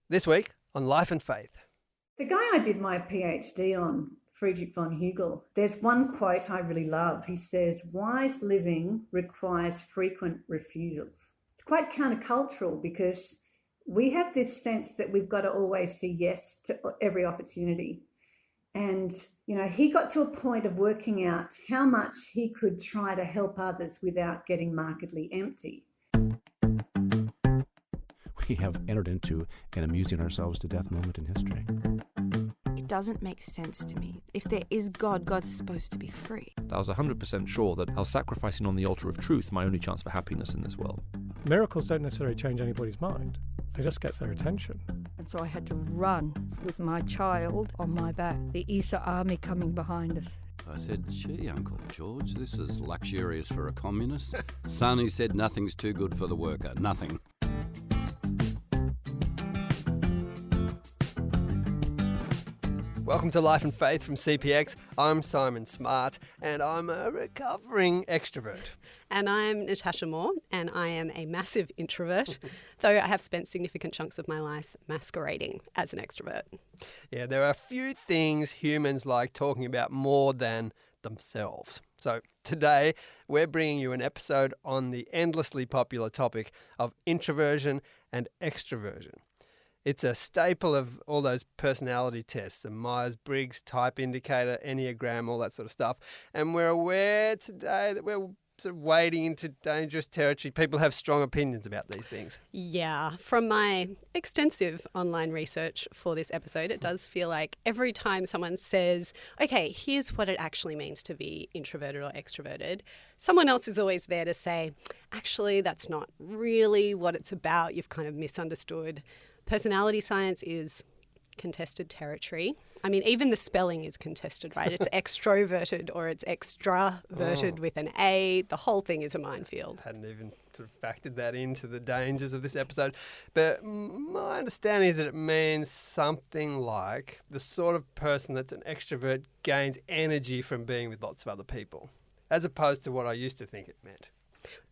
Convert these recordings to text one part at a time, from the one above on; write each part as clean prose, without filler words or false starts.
This week on Life and Faith. The guy I did my PhD on, Friedrich von Hegel, there's one quote I really love. He says, "Wise living requires frequent refusals." It's quite countercultural because we have this sense that we've got to always say yes to every opportunity. And, he got to a point of working out how much he could try to help others without getting markedly empty. We have entered into an amusing ourselves to death moment in history. It doesn't make sense to me. If there is God, God's supposed to be free. I was 100% sure that I was sacrificing on the altar of truth my only chance for happiness in this world. Miracles don't necessarily change anybody's mind. They just get their attention. And so I had to run with my child on my back, the ESA army coming behind us. I said, "Gee, Uncle George, this is luxurious for a communist." Sonny said, "Nothing's too good for the worker, nothing." Welcome to Life and Faith from CPX. I'm Simon Smart and I'm a recovering extrovert. And I'm Natasha Moore and I am a massive introvert, though I have spent significant chunks of my life masquerading as an extrovert. Yeah, there are a few things humans like talking about more than themselves. So today we're bringing you an episode on the endlessly popular topic of introversion and extroversion. It's a staple of all those personality tests, the Myers-Briggs type indicator, Enneagram, all that sort of stuff. And we're aware today that we're sort of wading into dangerous territory. People have strong opinions about these things. Yeah, from my extensive online research for this episode, it does feel like every time someone says, okay, here's what it actually means to be introverted or extroverted, someone else is always there to say, actually, that's not really what it's about. You've kind of misunderstood. Personality science is contested territory. I mean, even the spelling is contested, right? It's extroverted or it's extraverted with an A. The whole thing is a minefield. Hadn't even sort of factored that into the dangers of this episode. But my understanding is that it means something like the sort of person that's an extrovert gains energy from being with lots of other people, as opposed to what I used to think it meant.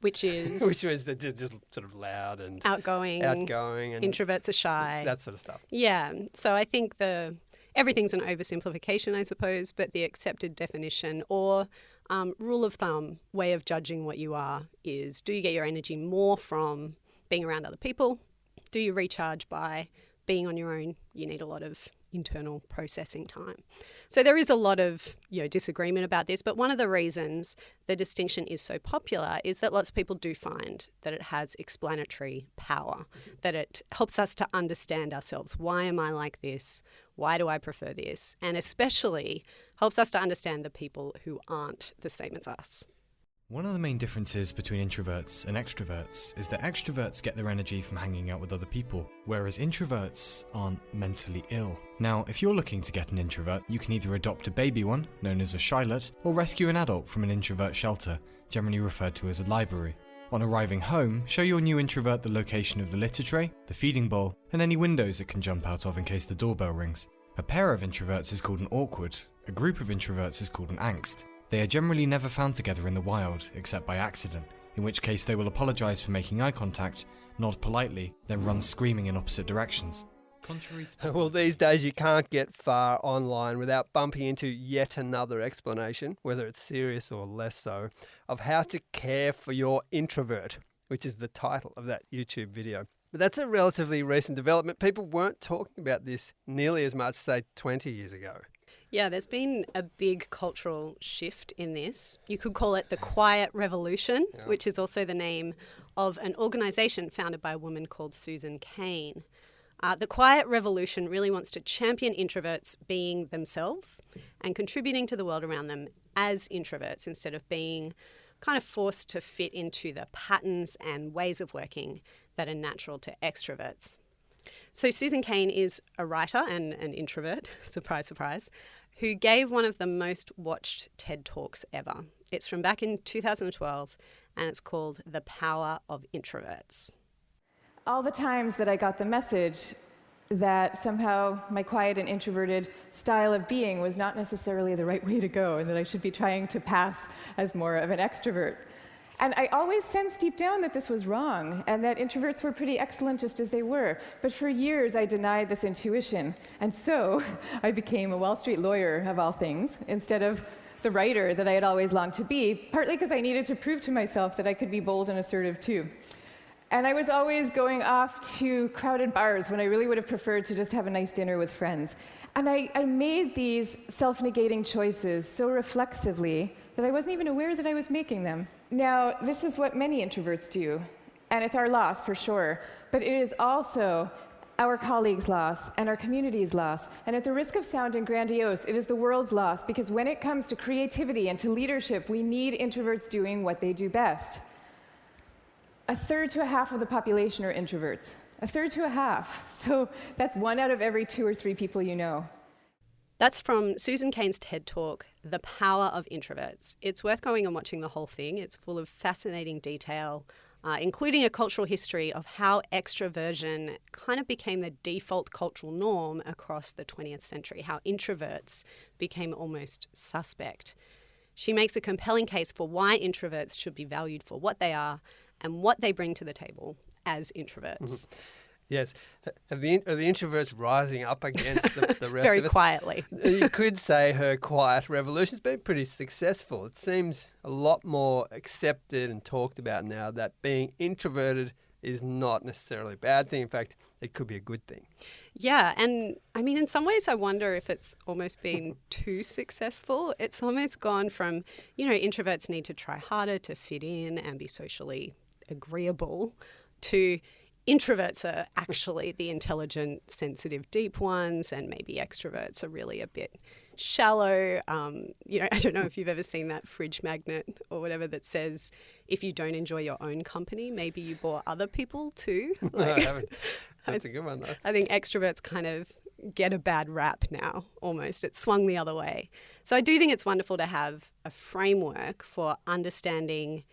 Which is? Which was just sort of loud and outgoing and introverts are shy. That sort of stuff. Yeah. So I think everything's an oversimplification, I suppose, but the accepted definition or rule of thumb way of judging what you are is, do you get your energy more from being around other people? Do you recharge by being on your own? You need a lot of internal processing time. So there is a lot of disagreement about this, but one of the reasons the distinction is so popular is that lots of people do find that it has explanatory power, that it helps us to understand ourselves. Why am I like this? Why do I prefer this? And especially helps us to understand the people who aren't the same as us. One of the main differences between introverts and extroverts is that extroverts get their energy from hanging out with other people, whereas introverts aren't mentally ill. Now, if you're looking to get an introvert, you can either adopt a baby one, known as a shylet, or rescue an adult from an introvert shelter, generally referred to as a library. On arriving home, show your new introvert the location of the litter tray, the feeding bowl, and any windows it can jump out of in case the doorbell rings. A pair of introverts is called an awkward, a group of introverts is called an angst. They are generally never found together in the wild, except by accident, in which case they will apologise for making eye contact, nod politely, then run screaming in opposite directions. Well, these days you can't get far online without bumping into yet another explanation, whether it's serious or less so, of how to care for your introvert, which is the title of that YouTube video. But that's a relatively recent development. People weren't talking about this nearly as much, say, 20 years ago. Yeah, there's been a big cultural shift in this. You could call it the Quiet Revolution, which is also the name of an organisation founded by a woman called Susan Cain. The Quiet Revolution really wants to champion introverts being themselves and contributing to the world around them as introverts instead of being kind of forced to fit into the patterns and ways of working that are natural to extroverts. So Susan Cain is a writer and an introvert, surprise, surprise, who gave one of the most watched TED Talks ever. It's from back in 2012 and it's called The Power of Introverts. All the times that I got the message that somehow my quiet and introverted style of being was not necessarily the right way to go and that I should be trying to pass as more of an extrovert. And I always sensed deep down that this was wrong and that introverts were pretty excellent just as they were. But for years, I denied this intuition. And so I became a Wall Street lawyer, of all things, instead of the writer that I had always longed to be, partly because I needed to prove to myself that I could be bold and assertive too. And I was always going off to crowded bars when I really would have preferred to just have a nice dinner with friends. And I made these self-negating choices so reflexively that I wasn't even aware that I was making them. Now, this is what many introverts do, and it's our loss for sure, but it is also our colleagues' loss and our community's loss. And at the risk of sounding grandiose, it is the world's loss, because when it comes to creativity and to leadership, we need introverts doing what they do best. 1/3 to 1/2 of the population are introverts. 1/3 to 1/2. So that's 1 out of every 2 or 3 people you know. That's from Susan Cain's TED Talk, The Power of Introverts. It's worth going and watching the whole thing. It's full of fascinating detail, including a cultural history of how extroversion kind of became the default cultural norm across the 20th century, how introverts became almost suspect. She makes a compelling case for why introverts should be valued for what they are and what they bring to the table as introverts. Mm-hmm. Yes. Are the introverts rising up against the rest of us? Very quietly. You could say her quiet revolution's been pretty successful. It seems a lot more accepted and talked about now that being introverted is not necessarily a bad thing. In fact, it could be a good thing. Yeah, and I mean, in some ways I wonder if it's almost been too successful. It's almost gone from, introverts need to try harder to fit in and be socially agreeable to introverts are actually the intelligent, sensitive, deep ones, and maybe extroverts are really a bit shallow. I don't know if you've ever seen that fridge magnet or whatever that says, if you don't enjoy your own company, maybe you bore other people too. No, I haven't. That's a good one, though. I think extroverts kind of get a bad rap now, almost. It's swung the other way. So I do think it's wonderful to have a framework for understanding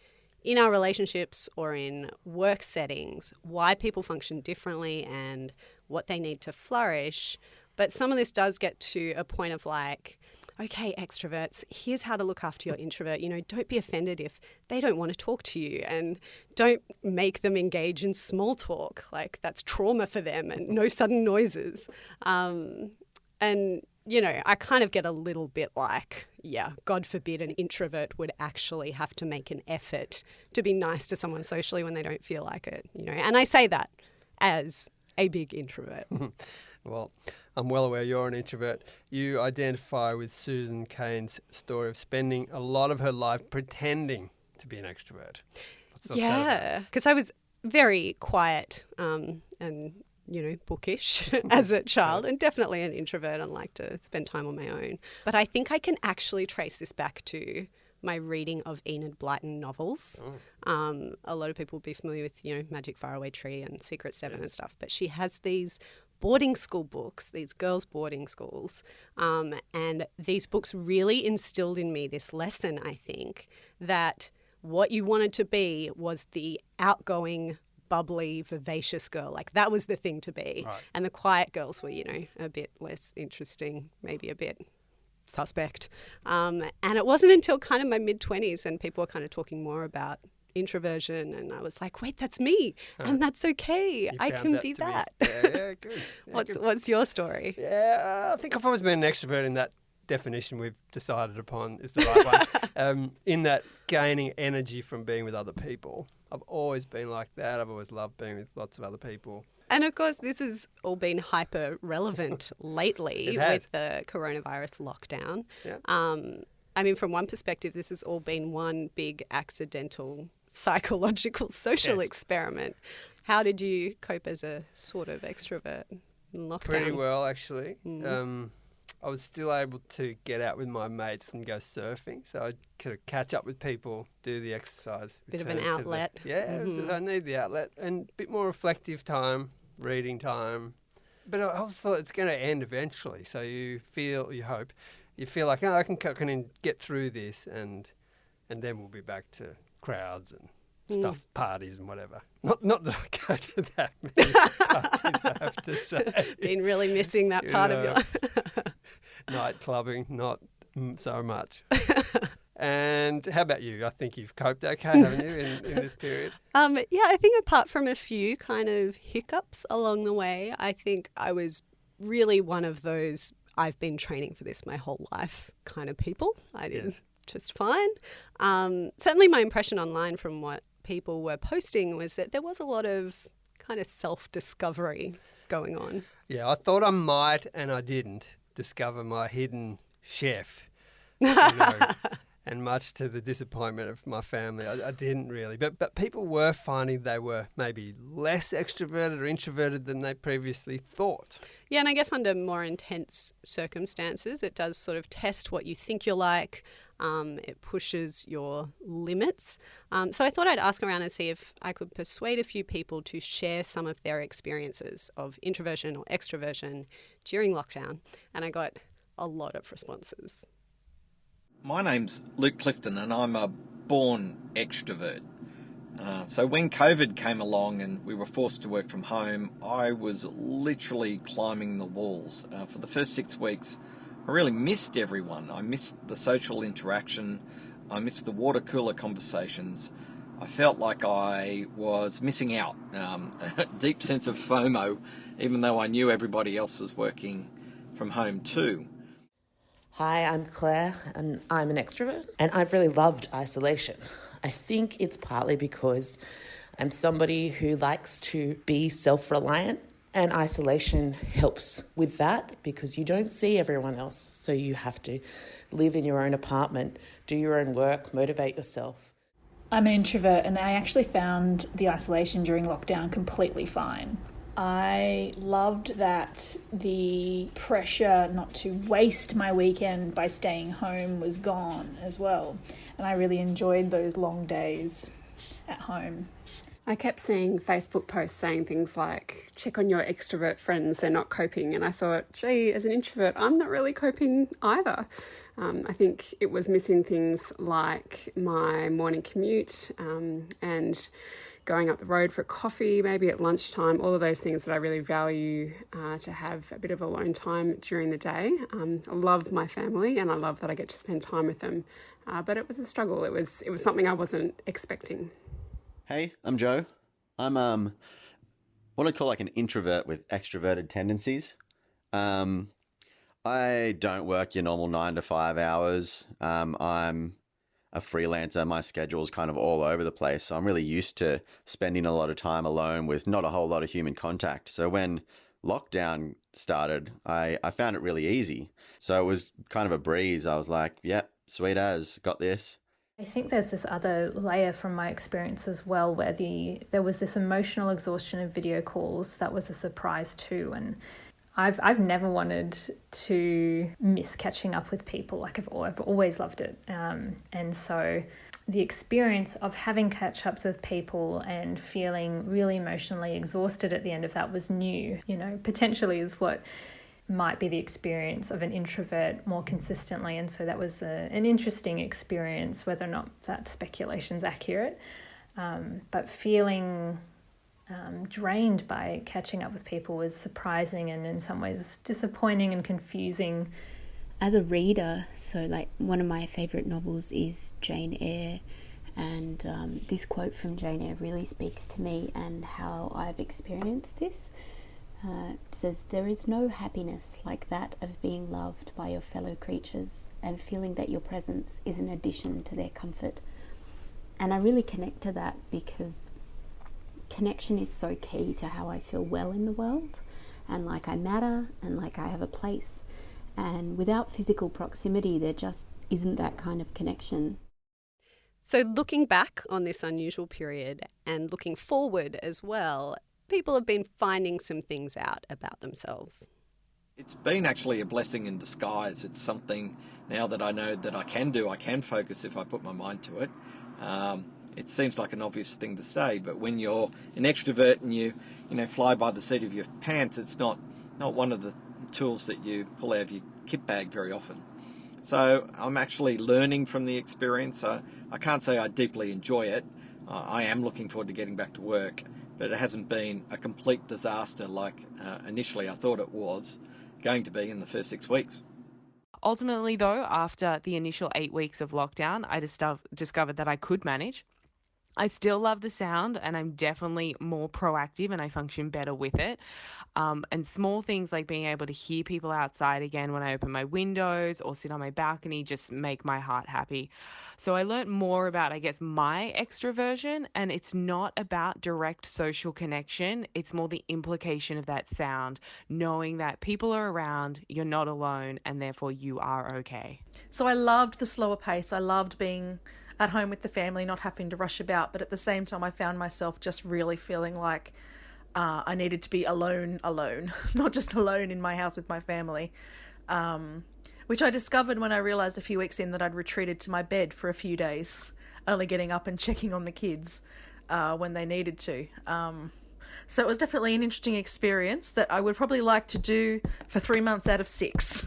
in our relationships or in work settings why people function differently and what they need to flourish. But some of this does get to a point of like, okay, extroverts, here's how to look after your introvert. Don't be offended if they don't want to talk to you, and don't make them engage in small talk. Like, that's trauma for them, and no sudden noises. I kind of get a little bit like, God forbid an introvert would actually have to make an effort to be nice to someone socially when they don't feel like it, And I say that as a big introvert. Well, I'm well aware you're an introvert. You identify with Susan Cain's story of spending a lot of her life pretending to be an extrovert. Yeah, because I was very quiet and bookish as a child, and definitely an introvert and like to spend time on my own. But I think I can actually trace this back to my reading of Enid Blyton novels. Oh. A lot of people will be familiar with, Magic Faraway Tree and Secret Seven and stuff, but she has these boarding school books, these girls' boarding schools, and these books really instilled in me this lesson, I think, that what you wanted to be was the outgoing, bubbly, vivacious girl. Like, that was the thing to be. Right. And the quiet girls were, a bit less interesting, maybe a bit suspect. And it wasn't until kind of my mid-20s and people were kind of talking more about introversion, and I was like, wait, that's me, and that's okay. I can be that. Yeah, good. Yeah, what's your story? Yeah, I think I've always been an extrovert in that definition we've decided upon is the right one. In that gaining energy from being with other people. I've always been like that. I've always loved being with lots of other people. And of course, this has all been hyper relevant lately with the coronavirus lockdown. Yeah. From one perspective, this has all been one big accidental psychological social experiment. How did you cope as a sort of extrovert in lockdown? Pretty well, actually. I was still able to get out with my mates and go surfing, so I'd kind of catch up with people, do the exercise. Bit of an outlet. I need the outlet and a bit more reflective time, reading time. But I also thought it's going to end eventually, so you hope like, I can get through this, and then we'll be back to crowds and stuff, parties and whatever. Not that I go to that many parties, I have to say. Been really missing that part of your night clubbing, not so much. And how about you? I think you've coped okay, haven't you, in this period? Yeah, I think apart from a few kind of hiccups along the way, I think I was really one of those I've been training for this my whole life kind of people. I did just fine. Certainly my impression online from what people were posting was that there was a lot of kind of self-discovery going on. Yeah, I thought I might and I didn't discover my hidden chef. You know, and much to the disappointment of my family, I didn't really. But people were finding they were maybe less extroverted or introverted than they previously thought. Yeah, and I guess under more intense circumstances, it does sort of test what you think you're like. It pushes your limits. So I thought I'd ask around and see if I could persuade a few people to share some of their experiences of introversion or extroversion during lockdown. And I got a lot of responses. My name's Luke Clifton and I'm a born extrovert. So when COVID came along and we were forced to work from home, I was literally climbing the walls. For the first 6 weeks, I really missed everyone. I missed the social interaction. I missed the water cooler conversations. I felt like I was missing out. A deep sense of FOMO, even though I knew everybody else was working from home too. Hi, I'm Claire and I'm an extrovert and I've really loved isolation. I think it's partly because I'm somebody who likes to be self-reliant and isolation helps with that because you don't see everyone else. So you have to live in your own apartment, do your own work, motivate yourself. I'm an introvert and I actually found the isolation during lockdown completely fine. I loved that the pressure not to waste my weekend by staying home was gone as well. And I really enjoyed those long days at home. I kept seeing Facebook posts saying things like, check on your extrovert friends, they're not coping. And I thought, gee, as an introvert, I'm not really coping either. I think it was missing things like my morning commute and going up the road for coffee, maybe at lunchtime, all of those things that I really value to have a bit of alone time during the day. I love my family and I love that I get to spend time with them. But it was a struggle. It was something I wasn't expecting. Hey, I'm Joe. I'm what I call like an introvert with extroverted tendencies. I don't work your normal 9 to 5 hours. I'm a freelancer. My schedule's kind of all over the place. So I'm really used to spending a lot of time alone with not a whole lot of human contact. So when lockdown started, I found it really easy. So it was kind of a breeze. I was like, yep, sweet as, got this. I think there's this other layer from my experience as well where there was this emotional exhaustion of video calls that was a surprise too. And I've never wanted to miss catching up with people. Like I've always loved it. And so the experience of having catch-ups with people and feeling really emotionally exhausted at the end of that was new, potentially is what might be the experience of an introvert more consistently. And so that was an interesting experience, whether or not that speculation's accurate. But feeling drained by catching up with people was surprising and in some ways disappointing and confusing. As a reader, so like one of my favourite novels is Jane Eyre, and this quote from Jane Eyre really speaks to me and how I've experienced this. It says, "There is no happiness like that of being loved by your fellow creatures and feeling that your presence is an addition to their comfort." And I really connect to that because connection is so key to how I feel well in the world and like I matter and like I have a place. And without physical proximity, there just isn't that kind of connection. So looking back on this unusual period and looking forward as well, people have been finding some things out about themselves. It's been actually a blessing in disguise. It's something now that I know that I can do. I can focus if I put my mind to it. It seems like an obvious thing to say, but when you're an extrovert and you fly by the seat of your pants, it's not one of the tools that you pull out of your kit bag very often. So I'm actually learning from the experience. I can't say I deeply enjoy it. I am looking forward to getting back to work, but it hasn't been a complete disaster like initially I thought it was going to be in the first 6 weeks. Ultimately, though, after the initial 8 weeks of lockdown, I discovered that I could manage. I still love the sound, and I'm definitely more proactive and I function better with it. And small things like being able to hear people outside again when I open my windows or sit on my balcony just make my heart happy. So I learned more about, I guess, my extroversion, and it's not about direct social connection. It's more the implication of that sound, knowing that people are around, you're not alone, and therefore you are okay. So I loved the slower pace. I loved being at home with the family, not having to rush about. But at the same time, I found myself just really feeling like I needed to be alone, not just alone in my house with my family, which I discovered when I realised a few weeks in that I'd retreated to my bed for a few days, only getting up and checking on the kids when they needed to. So it was definitely an interesting experience that I would probably like to do for 3 months out of 6.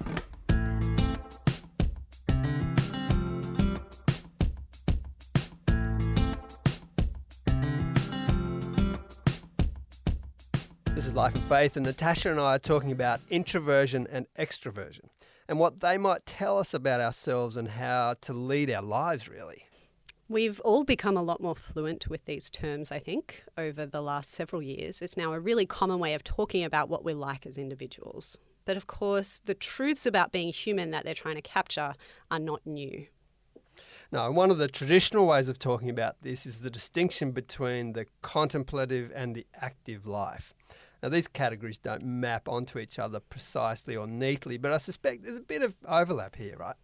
This is Life of Faith, and Natasha and I are talking about introversion and extroversion and what they might tell us about ourselves and how to lead our lives, really. We've all become a lot more fluent with these terms, I think, over the last several years. It's now a really common way of talking about what we're like as individuals. But of course, the truths about being human that they're trying to capture are not new. Now, one of the traditional ways of talking about this is the distinction between the contemplative and the active life. Now, these categories don't map onto each other precisely or neatly, but I suspect there's a bit of overlap here, right?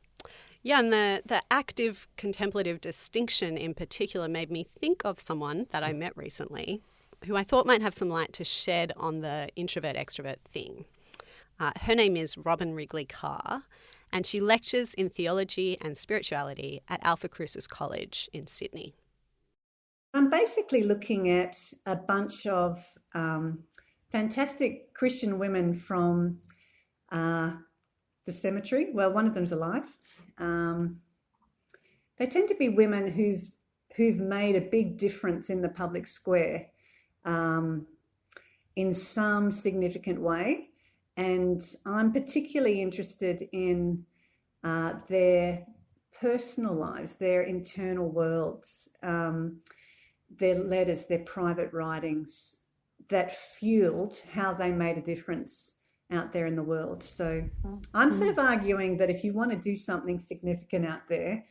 Yeah, and the active contemplative distinction in particular made me think of someone that I met recently who I thought might have some light to shed on the introvert extrovert thing. Her name is Robin Wrigley Carr, and she lectures in theology and spirituality at Alpha Crucis College in Sydney. I'm basically looking at a bunch of fantastic Christian women from the cemetery. Well, one of them's alive. They tend to be women who've made a big difference in the public square in some significant way. And I'm particularly interested in their personal lives, their internal worlds, their letters, their private writings that fueled how they made a difference out there in the world. So I'm sort of arguing that if you want to do something significant out there,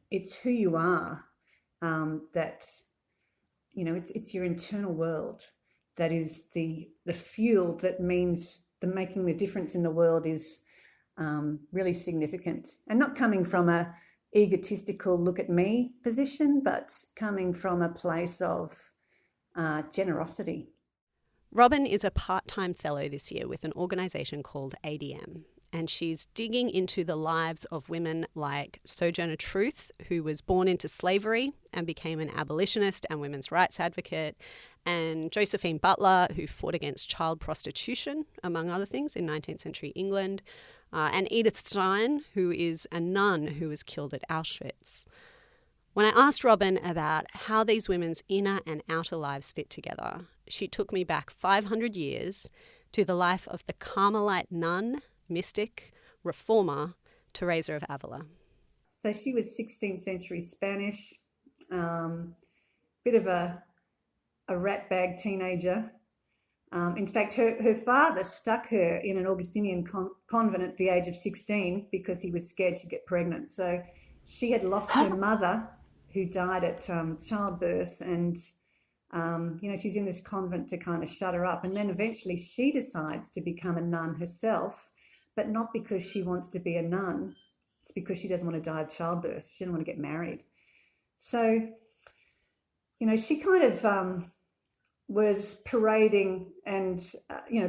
it's who you are, that, you know, it's your internal world that is the fuel that means making the difference in the world is really significant, and not coming from a egotistical look at me position, but coming from a place of generosity. Robin is a part-time fellow this year with an organisation called ADM, and she's digging into the lives of women like Sojourner Truth, who was born into slavery and became an abolitionist and women's rights advocate, and Josephine Butler, who fought against child prostitution, among other things, in 19th century England, and Edith Stein, who is a nun who was killed at Auschwitz. When I asked Robin about how these women's inner and outer lives fit together, she took me back 500 years to the life of the Carmelite nun, mystic, reformer, Teresa of Avila. So she was 16th century Spanish, bit of a ratbag teenager. In fact, her father stuck her in an Augustinian convent at the age of 16 because he was scared she'd get pregnant. So she had lost her mother, who died at childbirth, and she's in this convent to kind of shut her up. And then eventually she decides to become a nun herself, but not because she wants to be a nun. It's because she doesn't want to die of childbirth. She doesn't want to get married. So, she kind of was parading and,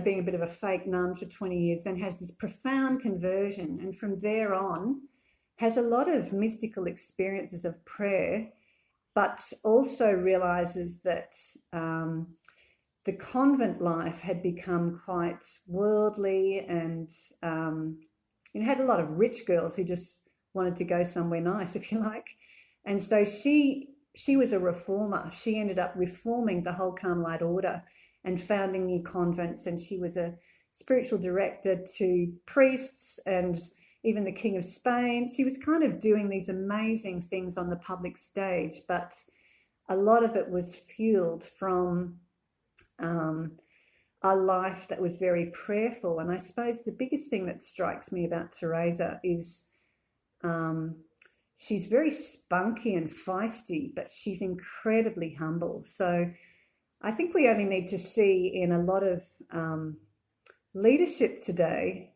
being a bit of a fake nun for 20 years, then has this profound conversion. And from there on, has a lot of mystical experiences of prayer, but also realises that the convent life had become quite worldly and had a lot of rich girls who just wanted to go somewhere nice, if you like. And so she was a reformer. She ended up reforming the whole Carmelite order and founding new convents. And she was a spiritual director to priests and even the King of Spain. She was kind of doing these amazing things on the public stage, but a lot of it was fueled from a life that was very prayerful. And I suppose the biggest thing that strikes me about Teresa is she's very spunky and feisty, but she's incredibly humble. So I think we only need to see in a lot of leadership today,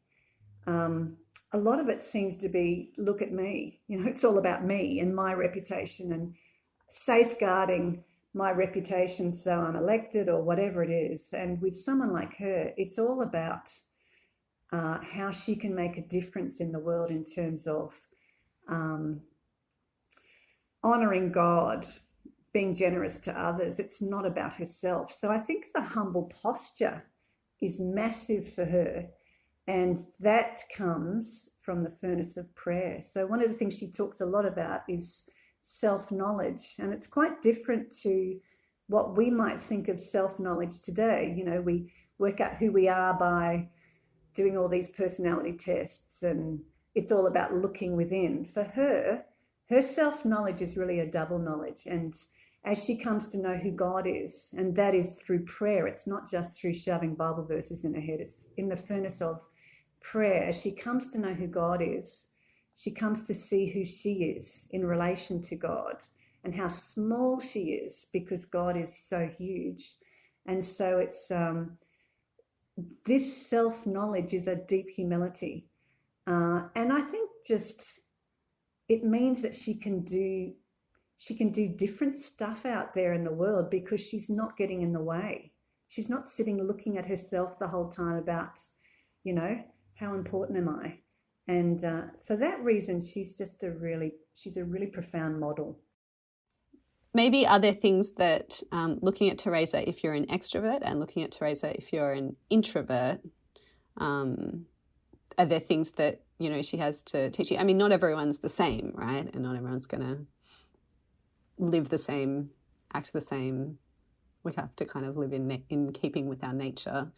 a lot of it seems to be, look at me. You know, it's all about me and my reputation and safeguarding my reputation so I'm elected or whatever it is. And with someone like her, it's all about how she can make a difference in the world in terms of honouring God, being generous to others. It's not about herself. So I think the humble posture is massive for her, and that comes from the furnace of prayer. So one of the things she talks a lot about is self-knowledge, and it's quite different to what we might think of self-knowledge today. You know, we work out who we are by doing all these personality tests, and it's all about looking within. For her, her self-knowledge is really a double knowledge, and as she comes to know who God is, and that is through prayer, it's not just through shoving Bible verses in her head, it's in the furnace of prayer. As she comes to know who God is, she comes to see who she is in relation to God and how small she is because God is so huge. And so it's this self-knowledge is a deep humility. And I think just it means that she can do different stuff out there in the world because she's not getting in the way. She's not sitting looking at herself the whole time about, you know, how important am I? And for that reason, she's a really profound model. Maybe are there things that, looking at Teresa if you're an extrovert and looking at Teresa if you're an introvert, are there things that, you know, she has to teach you? I mean, not everyone's the same, right? And not everyone's going to live the same, act the same. We have to kind of live in keeping with our nature.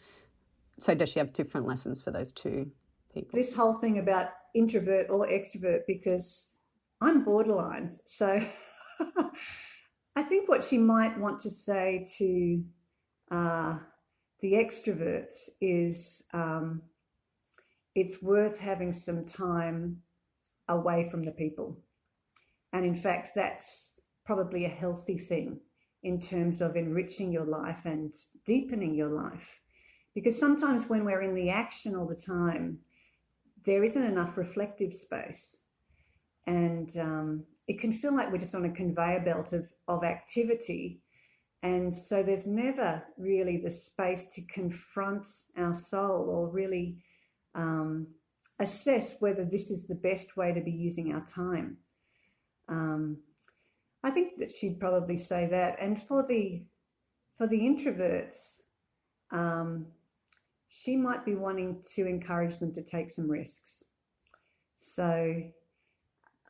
So does she have different lessons for those two people? This whole thing about introvert or extrovert, because I'm borderline. So I think what she might want to say to the extroverts is it's worth having some time away from the people. And in fact, that's probably a healthy thing in terms of enriching your life and deepening your life. Because sometimes when we're in the action all the time, there isn't enough reflective space. And it can feel like we're just on a conveyor belt of activity. And so there's never really the space to confront our soul or really assess whether this is the best way to be using our time. I think that she'd probably say that. And for the introverts, she might be wanting to encourage them to take some risks. So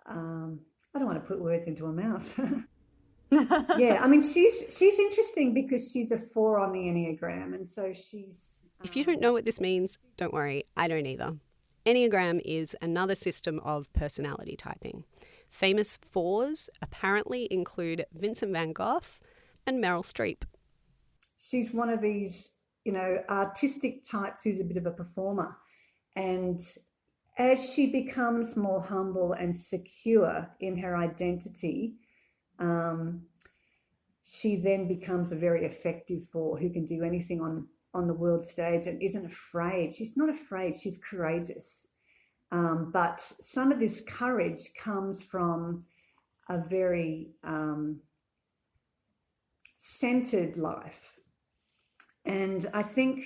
I don't want to put words into her mouth. Yeah, I mean, she's interesting because she's a 4 on the Enneagram, and so she's... If you don't know what this means, don't worry, I don't either. Enneagram is another system of personality typing. Famous 4s apparently include Vincent van Gogh and Meryl Streep. She's one of these, you know, artistic types who's a bit of a performer. And as she becomes more humble and secure in her identity, she then becomes a very effective 4 who can do anything on the world stage and isn't afraid. She's not afraid, she's courageous. But some of this courage comes from a very centered life. And I think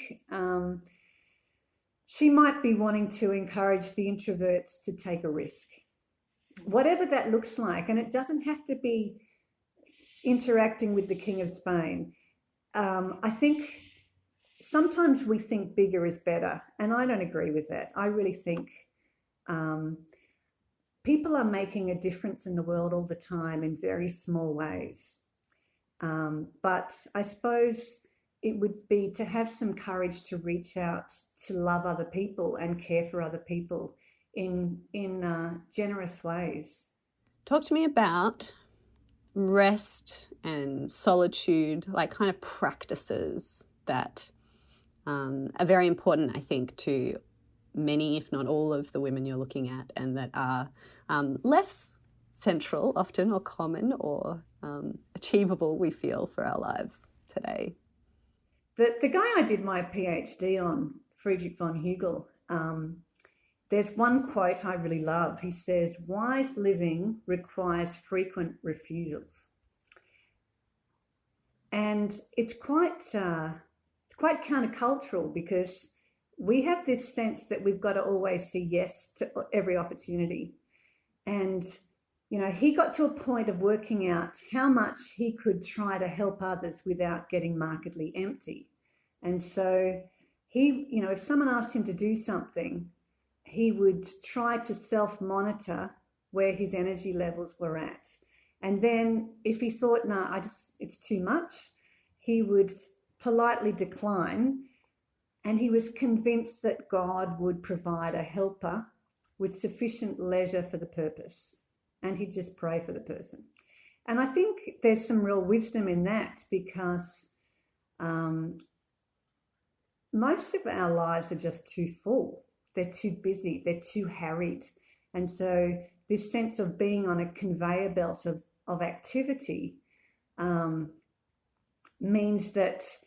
she might be wanting to encourage the introverts to take a risk, whatever that looks like. And it doesn't have to be interacting with the King of Spain. I think sometimes we think bigger is better, and I don't agree with that. I really think people are making a difference in the world all the time in very small ways. But I suppose it would be to have some courage to reach out, to love other people and care for other people in generous ways. Talk to me about rest and solitude, like kind of practices that are very important, I think, to many, if not all, of the women you're looking at, and that are less central often or common or achievable, we feel, for our lives today. The guy I did my PhD on, Friedrich von Hegel, there's one quote I really love. He says, "Wise living requires frequent refusals." And it's quite countercultural, because we have this sense that we've got to always say yes to every opportunity. And, you know, he got to a point of working out how much he could try to help others without getting markedly empty. And so he, you know, if someone asked him to do something, he would try to self-monitor where his energy levels were at. And then if he thought, no, it's too much, he would politely decline. And he was convinced that God would provide a helper with sufficient leisure for the purpose. And he'd just pray for the person. And I think there's some real wisdom in that, because most of our lives are just too full. They're too busy, they're too harried. And so this sense of being on a conveyor belt of activity means that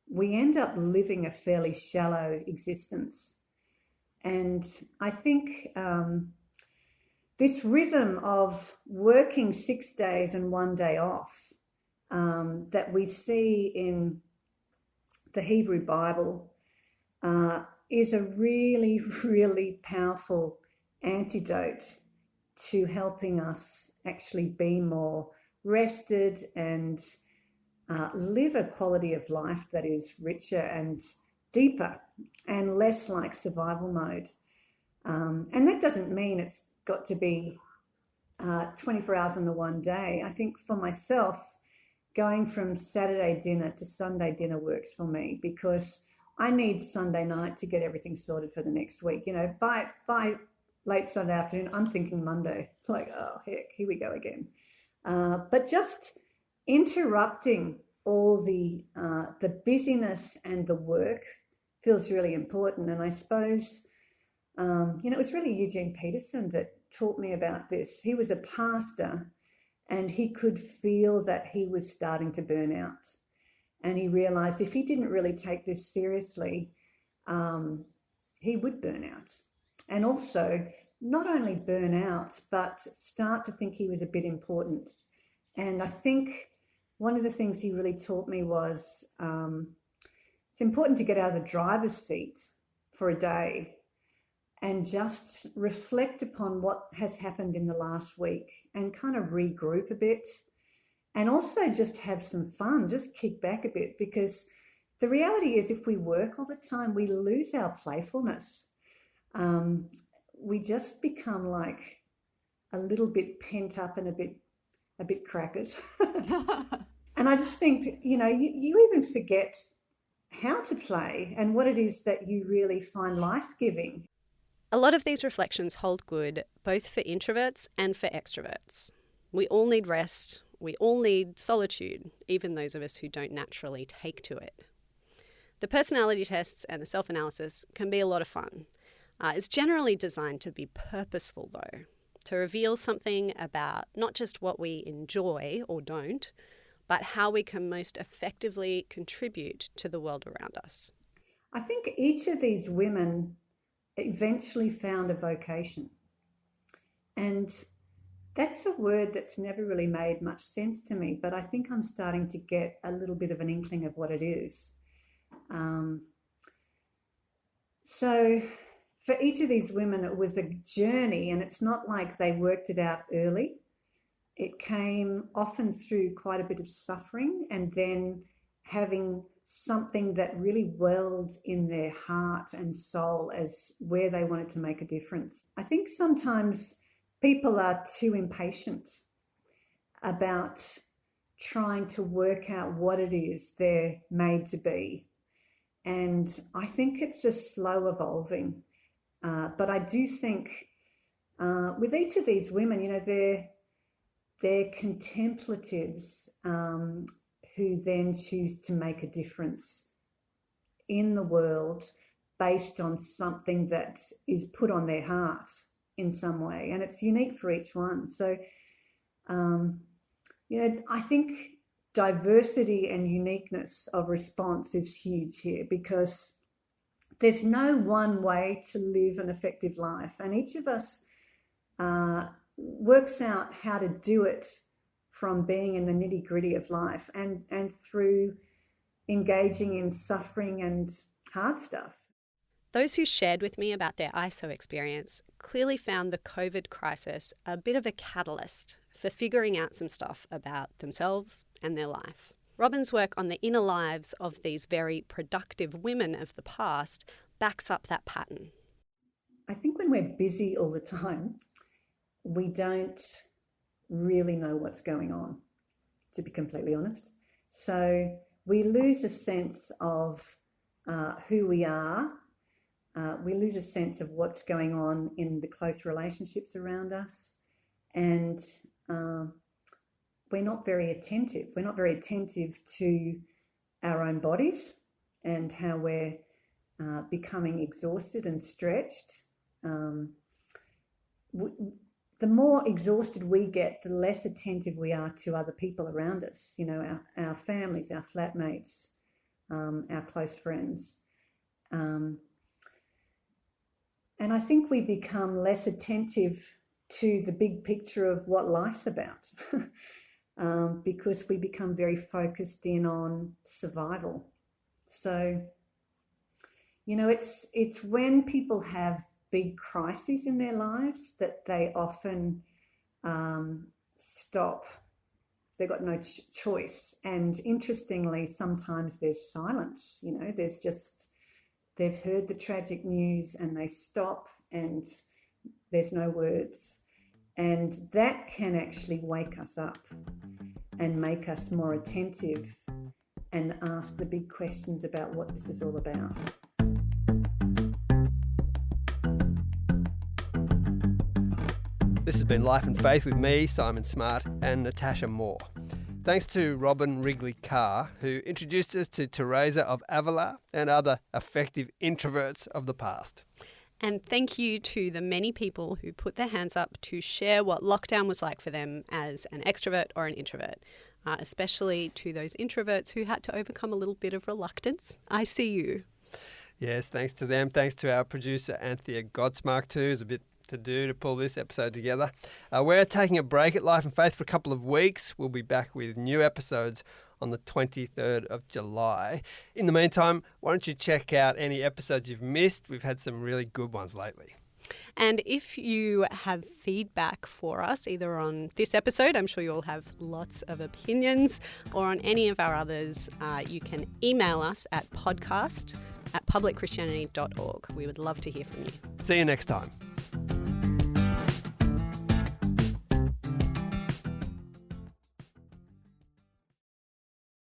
we end up living a fairly shallow existence. And I think this rhythm of working 6 days and 1 day off that we see in the Hebrew Bible is a really, really powerful antidote to helping us actually be more rested and live a quality of life that is richer and deeper and less like survival mode. And that doesn't mean it's got to be 24 hours in the one day. I think for myself, going from Saturday dinner to Sunday dinner works for me, because I need Sunday night to get everything sorted for the next week. You know, by late Sunday afternoon, I'm thinking Monday, like, oh, heck, here we go again. But just interrupting all the busyness and the work feels really important. And I suppose, it was really Eugene Peterson that taught me about this. He was a pastor, and he could feel that he was starting to burn out. And he realised if he didn't really take this seriously, he would burn out. And also, not only burn out, but start to think he was a bit important. And I think one of the things he really taught me was it's important to get out of the driver's seat for a day and just reflect upon what has happened in the last week and kind of regroup a bit. And also just have some fun, just kick back a bit, because the reality is if we work all the time, we lose our playfulness. We just become like a little bit pent up and a bit crackers. And I just think, you even forget how to play and what it is that you really find life-giving. A lot of these reflections hold good both for introverts and for extroverts. We all need rest. We all need solitude, even those of us who don't naturally take to it. The personality tests and the self-analysis can be a lot of fun. It's generally designed to be purposeful, though, to reveal something about not just what we enjoy or don't, but how we can most effectively contribute to the world around us. I think each of these women eventually found a vocation. And that's a word that's never really made much sense to me, but I think I'm starting to get a little bit of an inkling of what it is. So for each of these women, it was a journey, and it's not like they worked it out early. It came often through quite a bit of suffering, and then having something that really welled in their heart and soul as where they wanted to make a difference. I think sometimes people are too impatient about trying to work out what it is they're made to be. And I think it's a slow evolving. But I do think with each of these women, you know, they're contemplatives who then choose to make a difference in the world based on something that is put on their heart in some way. And it's unique for each one. So, you know, I think diversity and uniqueness of response is huge here, because there's no one way to live an effective life. And each of us works out how to do it from being in the nitty-gritty of life and through engaging in suffering and hard stuff. Those who shared with me about their ISO experience clearly found the COVID crisis a bit of a catalyst for figuring out some stuff about themselves and their life. Robin's work on the inner lives of these very productive women of the past backs up that pattern. I think when we're busy all the time, we don't really know what's going on, to be completely honest. So we lose a sense of who we are. We lose a sense of what's going on in the close relationships around us. And we're not very attentive. We're not very attentive to our own bodies and how we're becoming exhausted and stretched. The more exhausted we get, the less attentive we are to other people around us, you know, our families, our flatmates, our close friends. And I think we become less attentive to the big picture of what life's about because we become very focused in on survival. So, you know, it's when people have big crises in their lives that they often stop. They've got no choice. And interestingly, sometimes there's silence, you know, there's just, they've heard the tragic news and they stop and there's no words. And that can actually wake us up and make us more attentive and ask the big questions about what this is all about. This has been Life and Faith with me, Simon Smart, and Natasha Moore. Thanks to Robin Wrigley-Carr, who introduced us to Teresa of Avila and other effective introverts of the past. And thank you to the many people who put their hands up to share what lockdown was like for them as an extrovert or an introvert, especially to those introverts who had to overcome a little bit of reluctance. I see you. Yes, thanks to them. Thanks to our producer, Anthea Godsmark, too. It's a bit to do to pull this episode together. We're taking a break at Life and Faith for a couple of weeks. We'll be back with new episodes on the 23rd of July. In the meantime, why don't you check out any episodes you've missed? We've had some really good ones lately. And if you have feedback for us, either on this episode, I'm sure you'll have lots of opinions, or on any of our others, you can email us at podcast@publicchristianity.org. We would love to hear from you. See you next time.